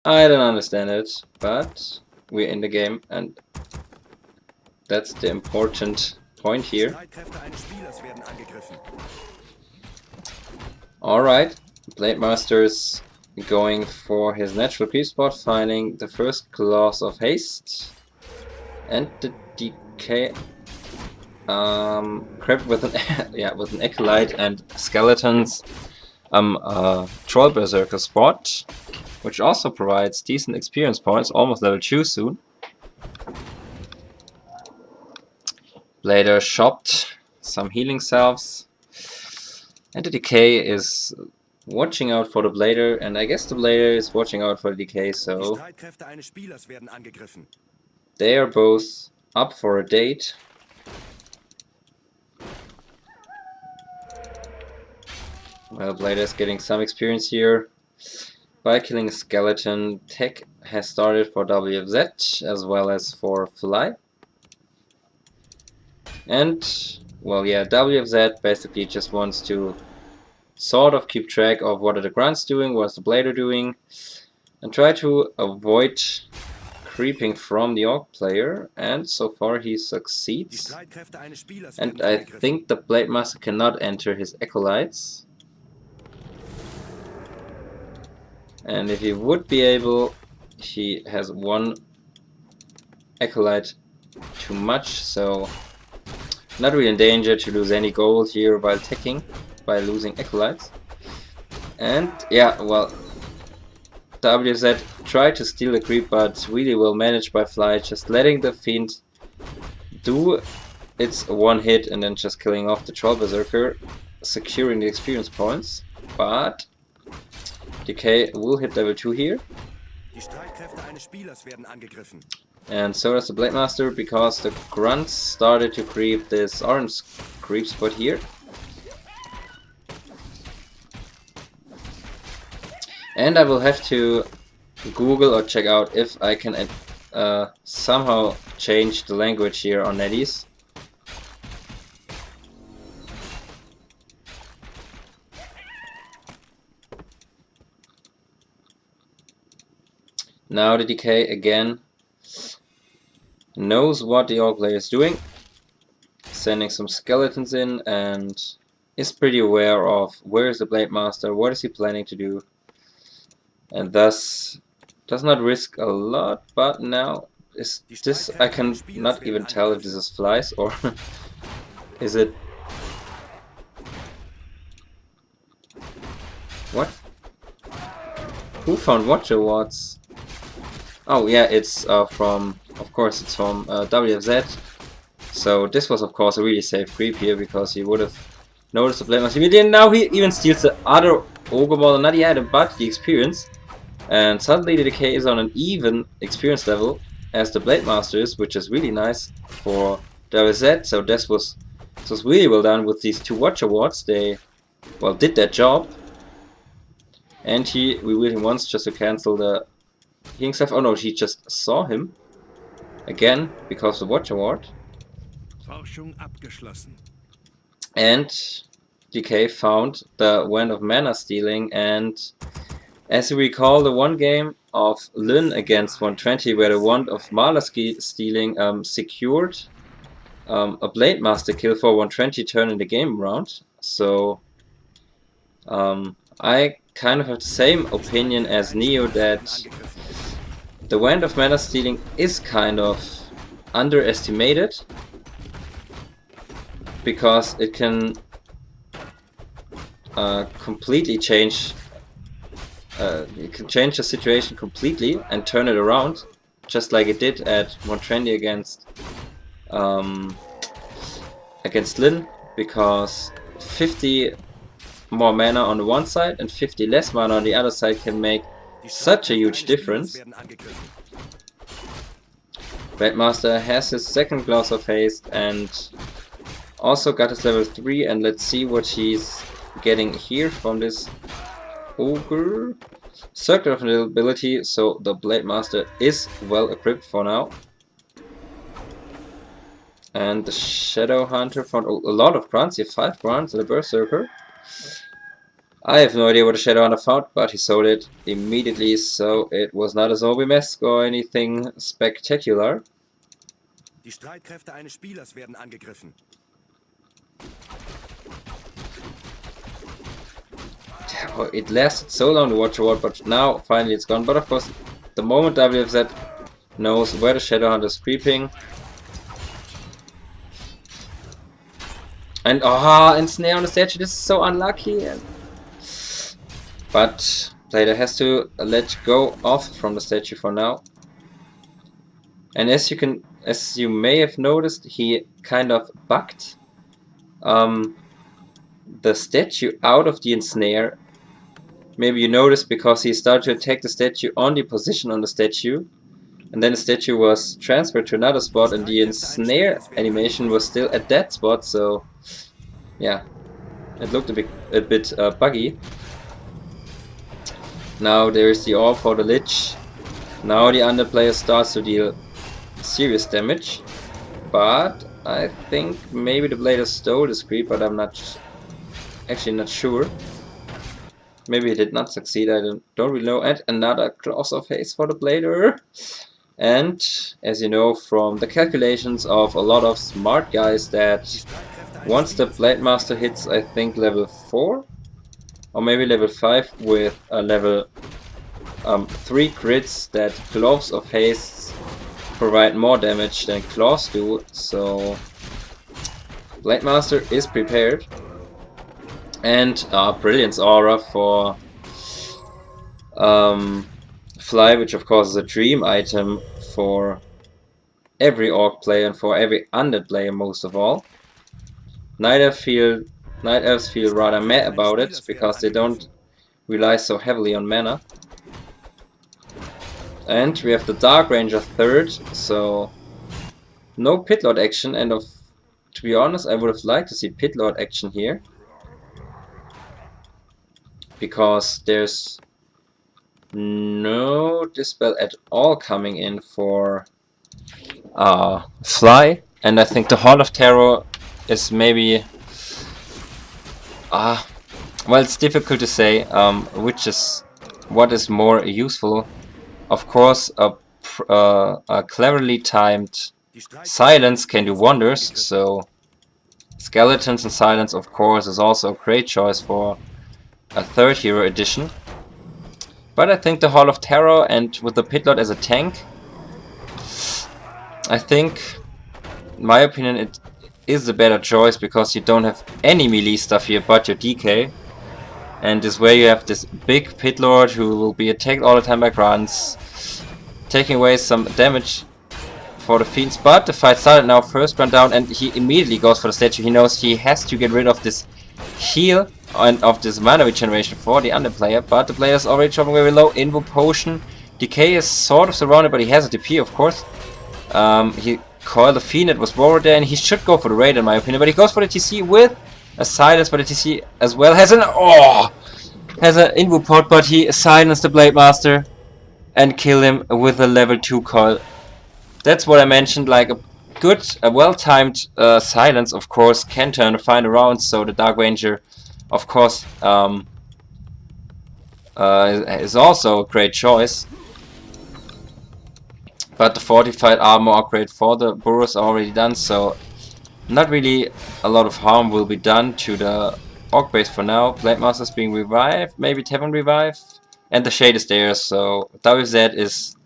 I don't understand it, but we're in the game and that's the important point here. Alright, Blade Master's going for his natural creep spot, finding the first clause of haste. And the decay crap with an yeah, with an acolyte and skeletons troll berserker spot, which also provides decent experience points, almost level 2 soon. Blader shopped some healing salves, and the decay is watching out for the Blader, and I guess the Blader is watching out for the decay, so they are both up for a date. Well, Blader is getting some experience here by killing a skeleton. Tech has started for WFZ as well as for Fly. And, well, yeah, WFZ basically just wants to sort of keep track of what are the grunts doing, what's the Blader doing, and try to avoid creeping from the Orc player, and so far he succeeds. And I think the Blade Master cannot enter his acolytes. And if he would be able, he has one acolyte too much, so not really in danger to lose any gold here while teching, by losing acolytes. And yeah, well, WFZ tried to steal the creep, but really well managed by Fly, just letting the Fiend do its one hit and then just killing off the Troll Berserker, securing the experience points. But Decay will hit level 2 here. And so does the Blade Master, because the grunts started to creep this orange creep spot here. And I will have to Google or check out if I can somehow change the language here on NetEase. Now the Decay again knows what the Orc player is doing, sending some skeletons in, and is pretty aware of where is the Blade Master, what is he planning to do, and thus does not risk a lot. But now is this, I can not even tell if this is Flies or is it what? Who found Watch Awards? Oh yeah, it's from, of course it's from WFZ. So this was of course a really safe creep here, because he would have noticed the Blade Master immediately. Now he even steals the other Ogre Ball, not the item but the experience. And suddenly the Decay is on an even experience level as the Blade Master is, which is really nice for WFZ. So this was really well done with these 2 Watch Awards. They, well, did their job. And he revealed him once just to cancel the healing stuff. Oh no, she just saw him again because of the Watch Award. And Decay found the Wand of Mana Stealing, and as you recall, the one game of Lin against 120 where the Wand of Mana Stealing secured a Blade Master kill for 120 turn in the game round. So I kind of have the same opinion as Neo, that the Wand of Mana Stealing is kind of underestimated, because it can completely change the situation completely and turn it around, just like it did at 120 against Lin, because 50 more mana on the one side and 50 less mana on the other side can make such a huge difference. Blade Master has his second Gloss of Haste and also got his level 3, and let's see what he's getting here from this Ogre. Circle of Invisibility, so the Blade Master is well equipped for now. And the Shadow Hunter found a lot of grunts, here 5 grunts and a Berserker. I have no idea what the Shadowhunter found, but he sold it immediately, so it was not a zombie mask or anything spectacular. Die Streitkräfte eines Spielers werden angegriffen. It lasted so long to watch a ward, but now finally it's gone. But of course, the moment WFZ knows where the Shadowhunter is creeping. And snare on the statue, this is so unlucky. But Player has to let go off from the statue for now. And as you may have noticed, he kind of bugged the statue out of the ensnare. Maybe you noticed because he started to attack the statue on the position on the statue, and then the statue was transferred to another spot, and the ensnare animation was still at that spot. So yeah, it looked a bit buggy. Now there is the orb for the Lich. Now the under player starts to deal serious damage, but I think maybe the Blader stole this creep, but I'm actually not sure. Maybe he did not succeed, I don't really know. And another Claws of Haste for the Blader. And as you know from the calculations of a lot of smart guys, that once the Blade Master hits, I think level 4 or maybe level 5 with a level 3 crits, that Gloves of Haste provide more damage than Claws do. So Blade Master is prepared. And Brilliance Aura for Fly, which of course is a dream item for every Orc player and for every Undead player most of all. Night Elves feel rather meh about it because they don't rely so heavily on mana. And we have the Dark Ranger third, so no Pitlord action, and to be honest, I would have liked to see Pitlord action here. Because there's no Dispel at all coming in for Fly, and I think the Hall of Terror is maybe well, it's difficult to say what is more useful. Of course, a cleverly timed silence can do wonders, so Skeletons and Silence of course is also a great choice for a third hero edition. But I think the Hall of Terror, and with the Pitlord as a tank, I think, in my opinion, it is the better choice, because you don't have any melee stuff here but your DK. And this way you have this big Pitlord who will be attacked all the time by grunts, taking away some damage for the Fiends. But the fight started now, first run down, and he immediately goes for the statue. He knows he has to get rid of this heal and of this mana regeneration for the underplayer, but the player is already dropping very low. Invo Potion. Decay is sort of surrounded, but he has a DP, of course. He coiled the Fiend, it was Warrior there, and he should go for the raid in my opinion, but he goes for the TC with a silence, but the TC as well has an Invo Pot, but he silenced the Blade Master and kill him with a level 2 coil. That's what I mentioned, like a well-timed silence, of course, can turn the fight around, so the Dark Ranger, of course, is also a great choice. But the fortified armor upgrade for the burrows are already done, so not really a lot of harm will be done to the Orc base for now. Blade Master's being revived, maybe Tavern revive, and the Shade is there, so WFZ is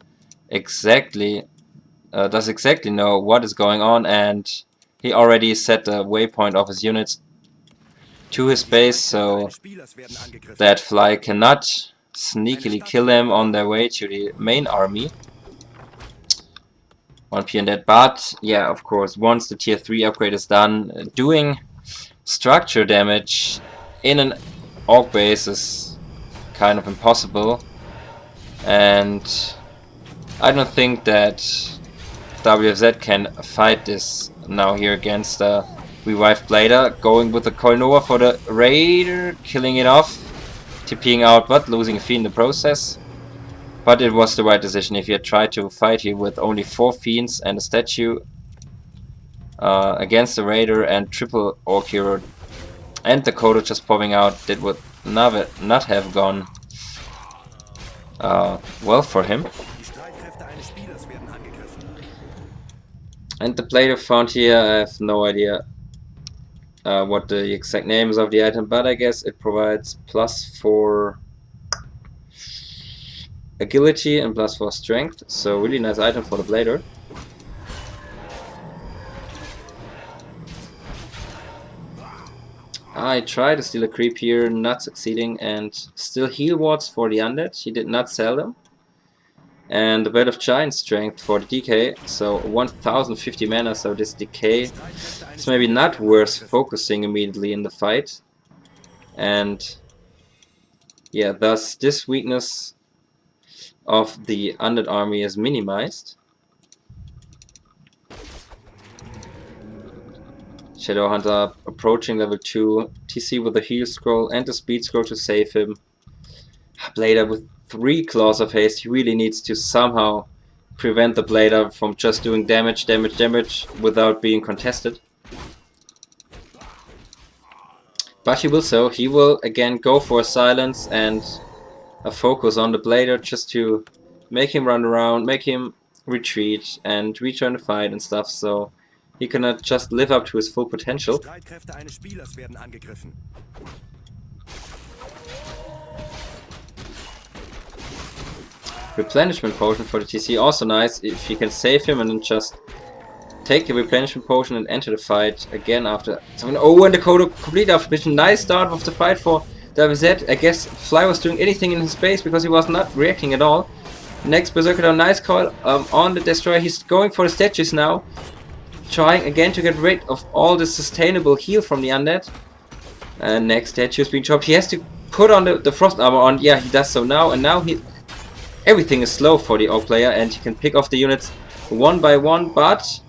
does exactly know what is going on, and he already set the waypoint of his units to his base, so that Fly cannot sneakily kill them on their way to the main army. 1p and that, but yeah, of course, once the tier 3 upgrade is done, doing structure damage in an Orc base is kind of impossible, and I don't think that WFZ can fight this now here against the revived Blader, going with the Colnova for the Raider, killing it off, TPing out but losing a Fiend in the process. But it was the right decision. If you had tried to fight here with only 4 Fiends and a statue against the Raider and triple Orc hero and the Kodo just popping out, that would not have gone well for him. Die Streitkräfte eines Spielers werden angegriffen. And the plate I found here, I have no idea what the exact name is of the item, but I guess it provides +4 agility and +4 strength, so really nice item for the blader. I tried to steal a creep here, not succeeding, and still heal wards for the undead. He did not sell them. And a bit of giant strength for the decay, so 1050 mana, so this decay is maybe not worth focusing immediately in the fight. And yeah, thus this weakness of the undead army is minimized. Shadowhunter approaching level 2, TC with the heal scroll and the speed scroll to save him. Blader with 3 claws of haste, he really needs to somehow prevent the Blader from just doing damage without being contested. But he will so, he will again go for a silence and a focus on the Blader just to make him run around, make him retreat and return the fight and stuff, so he cannot just live up to his full potential. Streitkräfte eines Spielers werden angegriffen. Replenishment potion for the TC, also nice if you can save him and then just take the replenishment potion and enter the fight again after. Oh, and the Kodo complete after mission. Nice start of the fight for WFZ. I guess Fly was doing anything in his space because he was not reacting at all. Next Berserker down, nice call on the Destroyer. He's going for the statues now. Trying again to get rid of all the sustainable heal from the undead. And next statue is being chopped. He has to put on the frost armor on. Yeah, he does so now. And now everything is slow for the orc player, and he can pick off the units one by one. But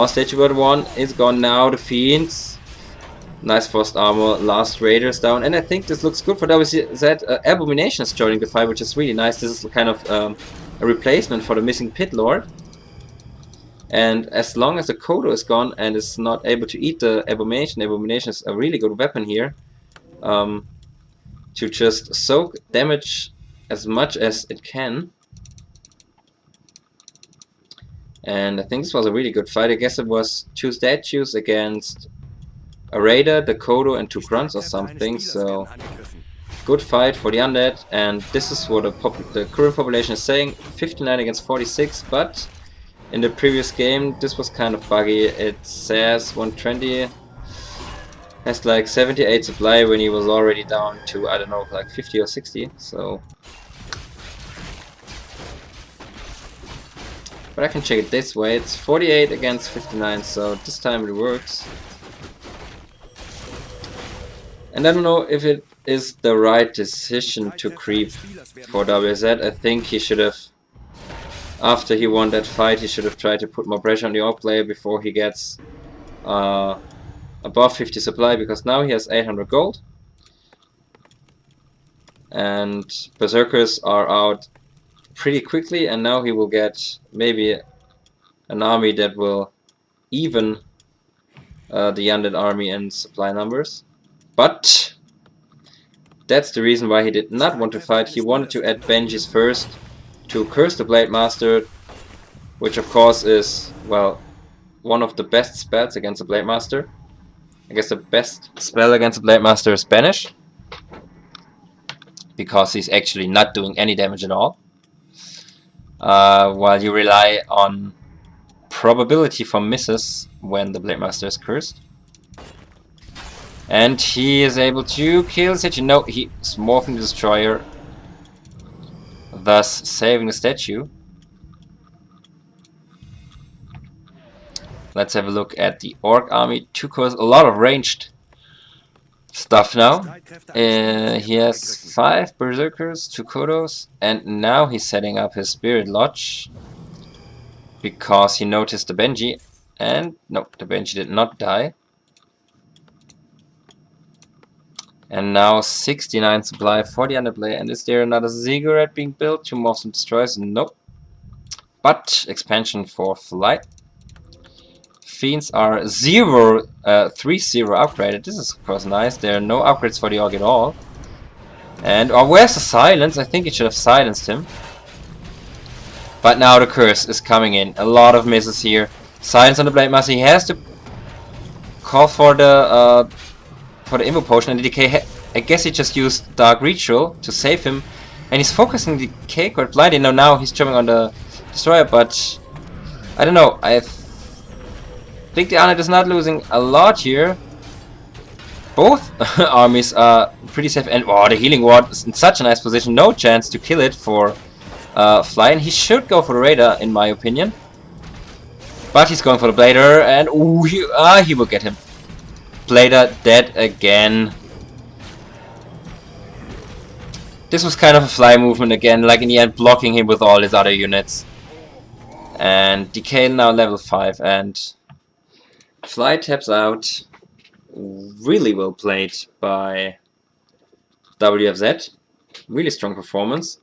statue bird 1 is gone now. The fiends. Nice frost armor. Last raiders down, and I think this looks good for WFZ. Abomination is joining the fight, which is really nice. This is kind of a replacement for the missing pit lord. And as long as the Kodo is gone and is not able to eat the Abomination, Abomination is a really good weapon here to just soak damage as much as it can. And I think this was a really good fight. I guess it was 2 statues against a raider, the Kodo, and 2 grunts or something. So good fight for the undead. And this is what the current population is saying: 59 against 46, but in the previous game this was kind of buggy. It says 120 has like 78 supply when he was already down to, I don't know, like 50 or 60, so. But I can check it this way, it's 48 against 59, so this time it works. And I don't know if it is the right decision to creep for WZ. I think he should have, after he won that fight, he should have tried to put more pressure on the orc player before he gets above 50 supply, because now he has 800 gold. And Berserkers are out pretty quickly, and now he will get maybe an army that will even the undead army in supply numbers. But that's the reason why he did not want to fight. He wanted to add Benji's first to curse the Blade Master, which of course is, well, one of the best spells against the Blade Master. I guess the best spell against the Blade Master is Banish, because he's actually not doing any damage at all, while you rely on probability for misses when the Blade Master is cursed. And he is able to kill the statue. No, he's morphing the Destroyer, thus saving the statue. Let's have a look at the Orc army. 2 cores, a lot of ranged stuff now. He has 5 Berserkers, 2 Kodos, and now he's setting up his Spirit Lodge because he noticed the Benji. And no, the Benji did not die. And now 69 supply for the underplay. And is there another ziggurat being built to morph some destroyers? Nope. But expansion for Flight. Fiends are 3-0 upgraded. This is of course nice. There are no upgrades for the Orc at all. And oh, where's the silence? I think it should have silenced him. But now the curse is coming in. A lot of misses here. Silence on the Blade Master. He has to call for the Invo Potion, and the DK. I guess he just used Dark Ritual to save him, and he's focusing the DK quite blindly. Now he's jumping on the Destroyer, but I don't know. I think the Arnet is not losing a lot here. Both armies are pretty safe, and oh, the Healing Ward is in such a nice position. No chance to kill it for Fly, and he should go for the Raider, in my opinion. But he's going for the Blader, and ooh, he will get him. Blader dead again. This was kind of a Fly movement again, like in the end blocking him with all his other units. And DK now level 5, and Fly taps out. Really well played by WFZ. Really strong performance.